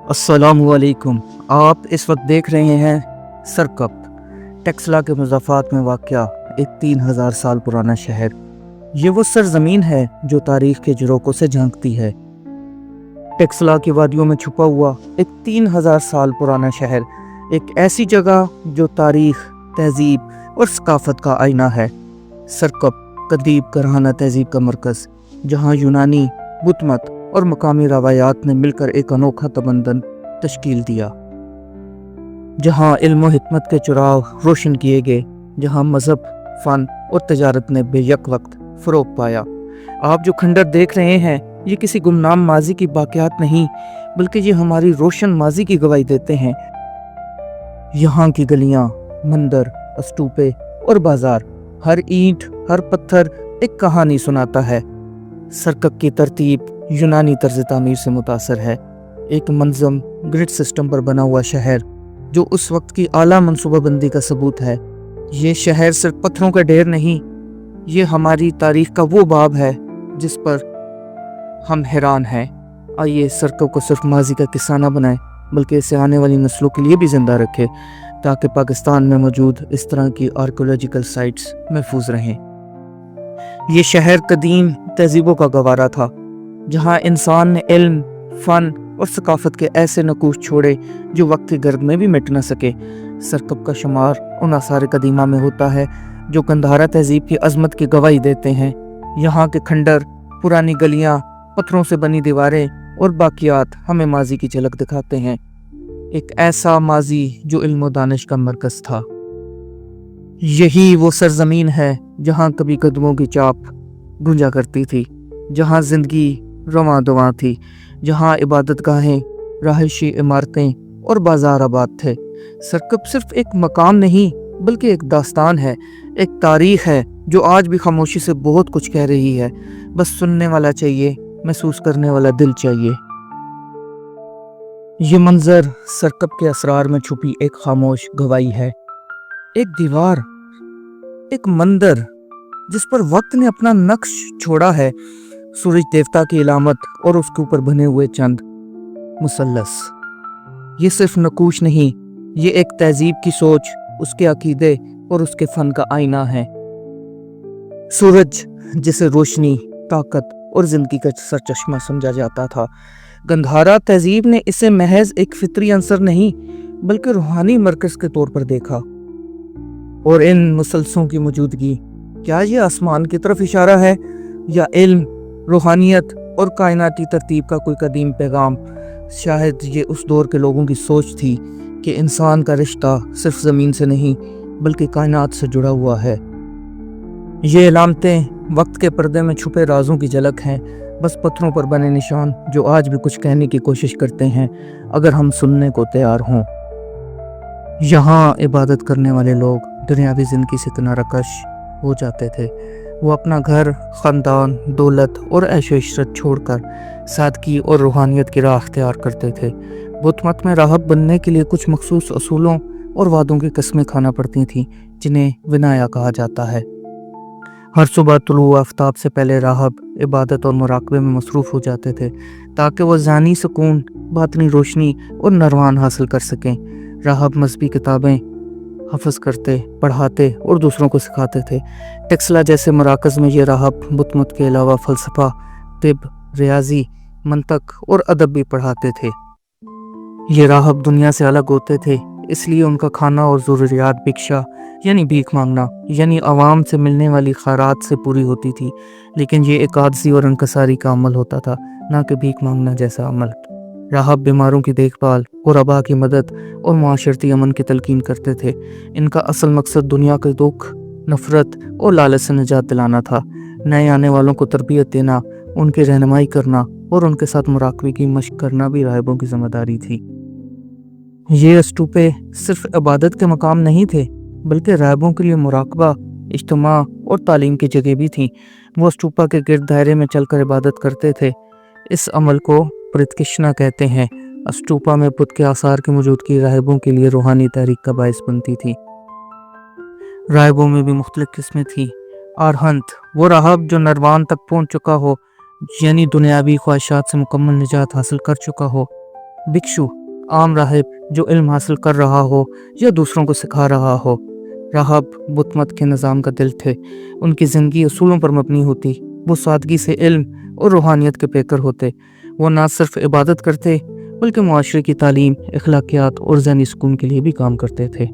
अस्सलामुअलैकुम। आप इस वक्त देख रहे हैं सरकप, टेक्सला के मुज़ाफ़ात में वाक़या एक 3000 साल पुराना शहर। ये वो सरज़मीन है जो तारीख़ के झरोकों से झांकती है। टेक्सला की वादियों में छुपा हुआ एक 3000 साल पुराना शहर, एक ऐसी जगह जो तारीख़, तहज़ीब और सकाफ़त का आईना है। सरकप कदीम करहाना तहज़ीब का मरकज़, जहाँ यूनानी, बुतमत और मकामी रवायात ने मिलकर एक अनोखा तबंदन तश्कील दिया। जहाँ इल्म व हिकमत के चिराग रोशन किए गए, जहाँ मज़हब, फ़न और तजारत ने बेयक वक्त फ़रोग़ पाया। आप जो खंडर देख रहे हैं, ये किसी गुमनाम माजी की बाक़ियात नहीं, बल्कि ये हमारी रोशन माजी की गवाही देते हैं। यहाँ की गलियाँ, मंदिर, स्तूपे और बाज़ार, हर ईंट, हर पत्थर एक कहानी सुनाता है। सरकप की तरतीब यूनानी तर्ज तामीर से मुतासर है। एक मंज़म ग्रिड सिस्टम पर बना हुआ शहर जो उस वक्त की आला मनसूबाबंदी का सबूत है। ये शहर सिर्फ पत्थरों का ढेर नहीं, ये हमारी तारीख का वो बाब है जिस पर हम हैरान हैं। आइए सरकप को सिर्फ माजी का किस्सा न बनाएं, बल्कि इसे आने वाली नस्लों के लिए भी ज़िंदा रखें, ताकि पाकिस्तान में मौजूद इस तरह की आर्कियोलॉजिकल साइट्स महफूज रहें। ये शहर कदीम तहज़ीबों का गवारा था, जहाँ इंसान ने इल्म, फ़न और सकाफ़त के ऐसे नकूश छोड़े जो वक्त की गर्द में भी मिट न सके। सरकप का शुमार उन आसार कदीमा में होता है जो गंधारा तहज़ीब की अज़मत की गवाही देते हैं। यहाँ के खंडर, पुरानी गलियाँ, पत्थरों से बनी दीवारें और बाक़ियात हमें माजी की झलक दिखाते हैं। एक ऐसा माजी जो इल्म व दानिश का मरकज़ था। यही वो सरज़मीन है जहाँ कभी कदमों की चाप गूंजा करती थी, जहाँ ज़िंदगी रवां दवां थी, जहाँ इबादत गाहें, रहायशी इमारतें और बाज़ार आबाद थे। सरकप सिर्फ एक मकाम नहीं, बल्कि एक दास्तान है, एक तारीख़ है जो आज भी खामोशी से बहुत कुछ कह रही है। बस सुनने वाला चाहिए, महसूस करने वाला दिल चाहिए। ये मंज़र सरकप के असरार में छुपी एक खामोश गवाही है। एक दीवार, एक मंदिर जिस पर वक्त ने अपना नक्श छोड़ा है, सूरज देवता की इलामत और उसके ऊपर बने हुए चंद मुसल्लस। ये सिर्फ नकूश नहीं, ये एक तहज़ीब की सोच, उसके अकीदे और उसके फ़न का आईना है। सूरज जिसे रोशनी, ताकत और ज़िंदगी का सरचश्मा समझा जाता था, गंधारा तहज़ीब ने इसे महज एक फितरी अंसर नहीं, बल्कि रूहानी मरकज़ के तौर पर देखा। और इन मुसलसलों की मौजूदगी, क्या ये आसमान की तरफ इशारा है, या इल्म, रूहानियत और कायनाती तरतीब का कोई कदीम पैगाम? शायद ये उस दौर के लोगों की सोच थी कि इंसान का रिश्ता सिर्फ ज़मीन से नहीं, बल्कि कायनात से जुड़ा हुआ है। ये इलामतें वक्त के पर्दे में छुपे राजों की झलक हैं, बस पत्थरों पर बने निशान जो आज भी कुछ कहने की कोशिश करते हैं, अगर हम सुनने को तैयार हों। यहाँ इबादत करने वाले लोग दुनियावी ज़िंदगी से तनारकश हो जाते थे। वो अपना घर, ख़ानदान, दौलत और ऐशो इशरत छोड़कर सादगी और रूहानियत की राह अख्तियार करते थे। बुतमत में राहब बनने के लिए कुछ मखसूस असूलों और वादों की कस्में खाना पड़ती थीं, जिन्हें विनाया कहा जाता है। हर सुबह तुलू आफ्ताब से पहले राहब इबादत और मुराकबे में मसरूफ़ हो जाते थे, ताकि वह ज़ानी सुकून, बातनी रोशनी और नरवान हासिल कर सकें। राहब मज़हबी किताबें हफ़्ज़ करते, पढ़ाते और दूसरों को सिखाते थे। टेक्सला जैसे मराकज़ में ये राहब बुतमत के अलावा फ़लसफ़ा, तिब, रियाजी, मंतक और अदब भी पढ़ाते थे। ये राहब दुनिया से अलग होते थे, इसलिए उनका खाना और ज़रूरियात भिक्षा यानी भीख मांगना, यानी आवाम से मिलने वाली खैरात से पूरी होती थी। लेकिन ये एक आदसी और इनकसारी का अमल होता था, ना कि भीख मांगना जैसा अमल। राहब बीमारों की देखभाल, गुरबा की मदद और माशरती अमन की तलकीन करते थे। इनका असल मकसद दुनिया के दुख, नफ़रत और लालच से निजात दिलाना था। नए आने वालों को तरबियत देना, उनकी रहनुमाई करना और उनके साथ मुराकबे की मशक करना भी राहिबों की जिम्मेदारी थी। ये स्तूपे सिर्फ इबादत के मकाम नहीं थे, बल्कि राहिबों के लिए मुराकबा, इज्तिमा और तालीम की जगह भी थी। वो स्तूपा के गिरद दायरे में चलकर इबादत करते थे। इस अमल को प्रतिष्ठा कहते हैं। स्तूपा में बुत के आसार की मौजूदगी राहिबों के लिए रूहानी तहरीक का बायस बनती थी। राहिबों में भी मुख्तलिफ किस्में थी। आरहंत, वो राहब जो नरवान तक पहुंच चुका हो, यानी दुनियावी ख्वाहिशात से मुकम्मल निजात हासिल कर चुका हो। भिक्षु, आम राहिब जो इल्म हासिल कर रहा हो या दूसरों को सिखा रहा हो। राहब बुत मत के निज़ाम का दिल थे। उनकी ज़िंदगी असूलों पर मबनी होती। वो सादगी से इल्म और रूहानियत के पेकर होते। वो ना सिर्फ इबादत करते बल्कि मुआशरे की तालीम, अखलाकियात और ज़हनी सुकून के लिए भी काम करते थे।